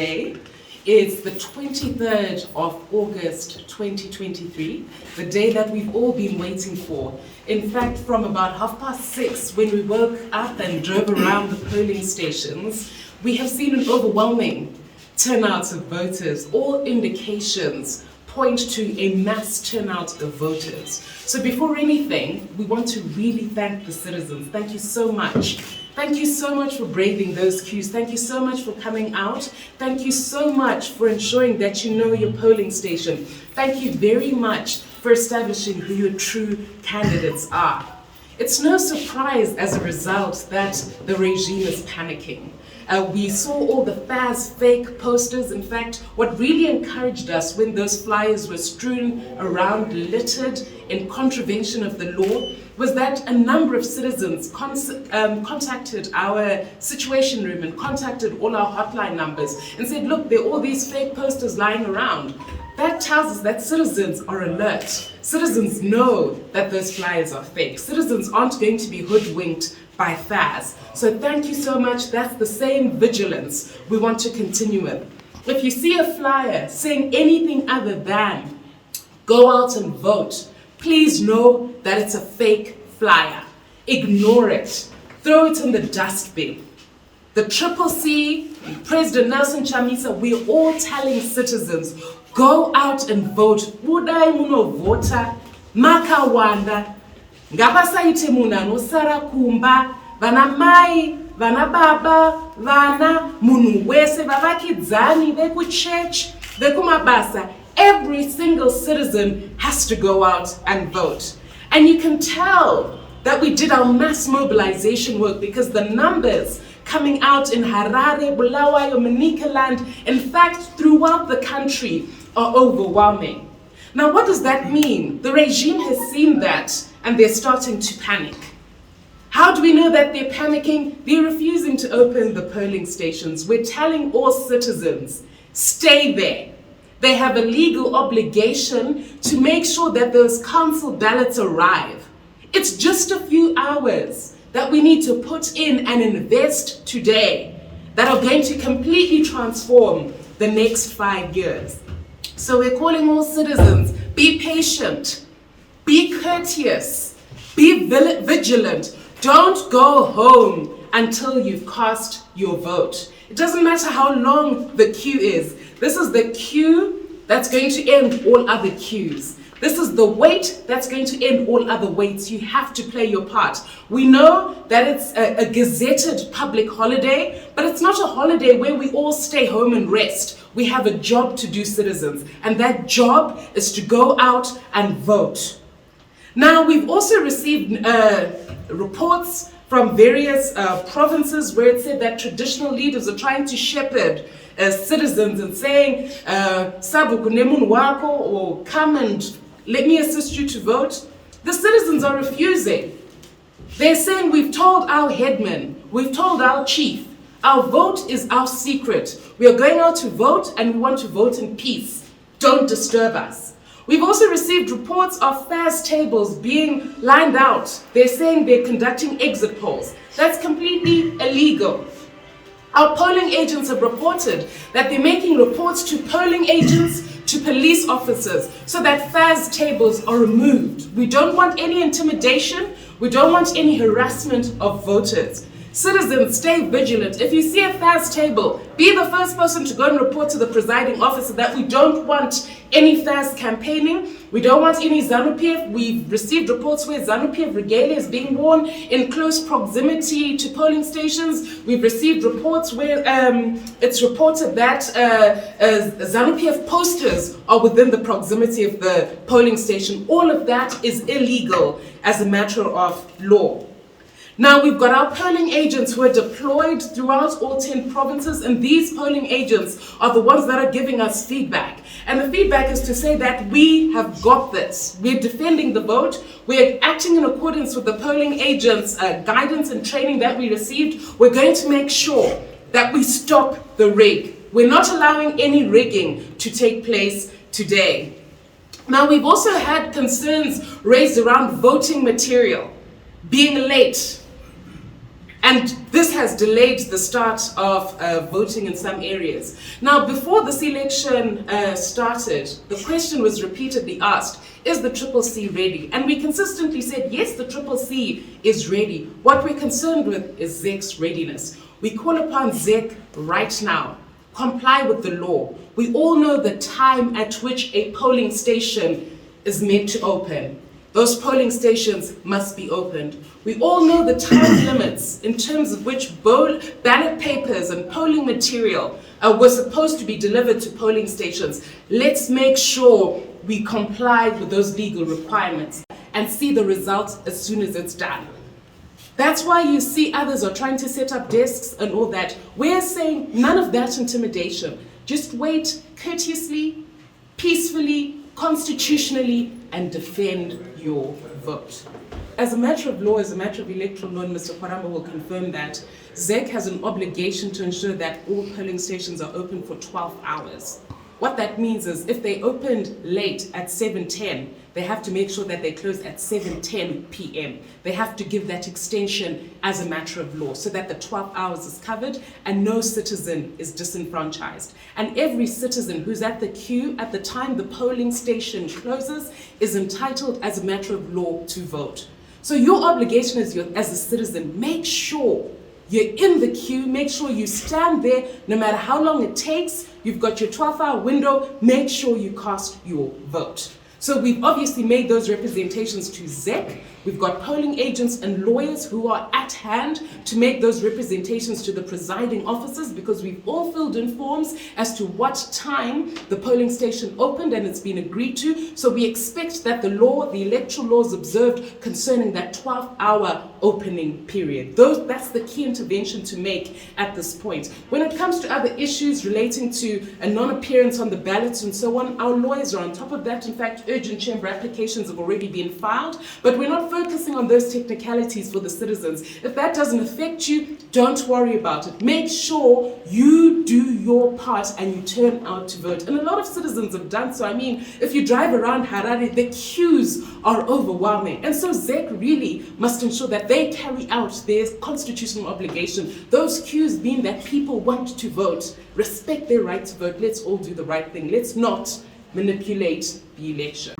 today. It's the 23rd of August 2023, the day that we've all been waiting for. In fact, from about 6:30 when we woke up and drove around the polling stations, we have seen an overwhelming turnout of voters. All indications point to a mass turnout of voters. So before anything, we want to really thank the citizens. Thank you so much. Thank you so much for braving those queues. Thank you so much for coming out. Thank you so much for ensuring that you know your polling station. Thank you very much for establishing who your true candidates are. It's no surprise as a result that the regime is panicking. We saw all the fake posters. In fact, what really encouraged us when those flyers were strewn around, littered in contravention of the law, was that a number of citizens contacted our situation room and contacted all our hotline numbers and said, look, there are all these fake posters lying around. That tells us that citizens are alert. Citizens know that those flyers are fake. Citizens aren't going to be hoodwinked by FAS. So thank you so much. That's the same vigilance we want to continue with. If you see a flyer saying anything other than go out and vote, please know that it's a fake flyer. Ignore it. Throw it in the dustbin. The CCC, President Nelson Chamisa, we're all telling citizens, go out and vote. Budai muno vota, makawanda. Ngapasaite muna no sara kumba, vana mai, vana baba, vana munu wese, vavakidzani, veku church, veku mabasa. Every single citizen has to go out and vote. And you can tell that we did our mass mobilization work because the numbers coming out in Harare, Bulawayo, Manicaland, in fact, throughout the country are overwhelming. Now, what does that mean? The regime has seen that and they're starting to panic. How do we know that they're panicking? They're refusing to open the polling stations. We're telling all citizens, stay there. They have a legal obligation to make sure that those council ballots arrive. It's just a few hours that we need to put in and invest today that are going to completely transform the next 5 years. So we're calling all citizens, be patient, be courteous, be vigilant. Don't go home until you've cast your vote. It doesn't matter how long the queue is. This is the queue that's going to end all other queues. This is the wait that's going to end all other waits. You have to play your part. We know that it's a gazetted public holiday, but it's not a holiday where we all stay home and rest. We have a job to do, citizens, and that job is to go out and vote. Now, we've also received reports from various provinces where it said that traditional leaders are trying to shepherd citizens and saying, Sabu kunemun wako, or come and let me assist you to vote. The citizens are refusing. They're saying, we've told our headman, we've told our chief, our vote is our secret. We are going out to vote and we want to vote in peace. Don't disturb us. We've also received reports of FAS tables being lined out. They're saying they're conducting exit polls. That's completely illegal. Our polling agents have reported that they're making reports to polling agents, to police officers, so that FAS tables are removed. We don't want any intimidation. We don't want any harassment of voters. Citizens, stay vigilant. If you see a FAS table, be the first person to go and report to the presiding officer that we don't want any FAS campaigning. We don't want any ZANU-PF. We've received reports where ZANU-PF regalia is being worn in close proximity to polling stations. We've received reports where it's reported that ZANU-PF posters are within the proximity of the polling station. All of that is illegal as a matter of law. Now, we've got our polling agents who are deployed throughout all 10 provinces, and these polling agents are the ones that are giving us feedback. And the feedback is to say that we have got this. We're defending the vote. We're acting in accordance with the polling agents' guidance and training that we received. We're going to make sure that we stop the rig. We're not allowing any rigging to take place today. Now, we've also had concerns raised around voting material being late. And this has delayed the start of voting in some areas. Now, before this election started, the question was repeatedly asked, is the Triple C ready? And we consistently said, yes, the Triple C is ready. What we're concerned with is ZEC's readiness. We call upon ZEC right now, comply with the law. We all know the time at which a polling station is meant to open. Those polling stations must be opened. We all know the time limits in terms of which ballot papers and polling material were supposed to be delivered to polling stations. Let's make sure we comply with those legal requirements and see the results as soon as it's done. That's why you see others are trying to set up desks and all that. We're saying none of that intimidation. Just wait courteously, peacefully, constitutionally, and defend your vote. As a matter of law, as a matter of electoral law, and Mr. Kwaramba will confirm that, ZEC has an obligation to ensure that all polling stations are open for 12 hours. What that means is if they opened late at 7:10, they have to make sure that they close at 7:10 p.m. They have to give that extension as a matter of law so that the 12 hours is covered and no citizen is disenfranchised. And every citizen who's at the queue at the time the polling station closes is entitled as a matter of law to vote. So your obligation as a citizen, make sure you're in the queue, make sure you stand there, no matter how long it takes, you've got your 12-hour window, make sure you cast your vote. So we've obviously made those representations to ZEC. We've got polling agents and lawyers who are at hand to make those representations to the presiding officers because we've all filled in forms as to what time the polling station opened and it's been agreed to. So we expect that the electoral law is observed concerning that 12-hour opening period. That's the key intervention to make at this point. When it comes to other issues relating to a non-appearance on the ballots and so on, our lawyers are on top of that. In fact, urgent chamber applications have already been filed, but we're not focusing on those technicalities for the citizens. If that doesn't affect you, don't worry about it. Make sure you do your part and you turn out to vote. And a lot of citizens have done so. I mean, if you drive around Harare, the queues are overwhelming. And so ZEC really must ensure that they carry out their constitutional obligation. Those queues mean that people want to vote, respect their right to vote. Let's all do the right thing. Let's not manipulate the election.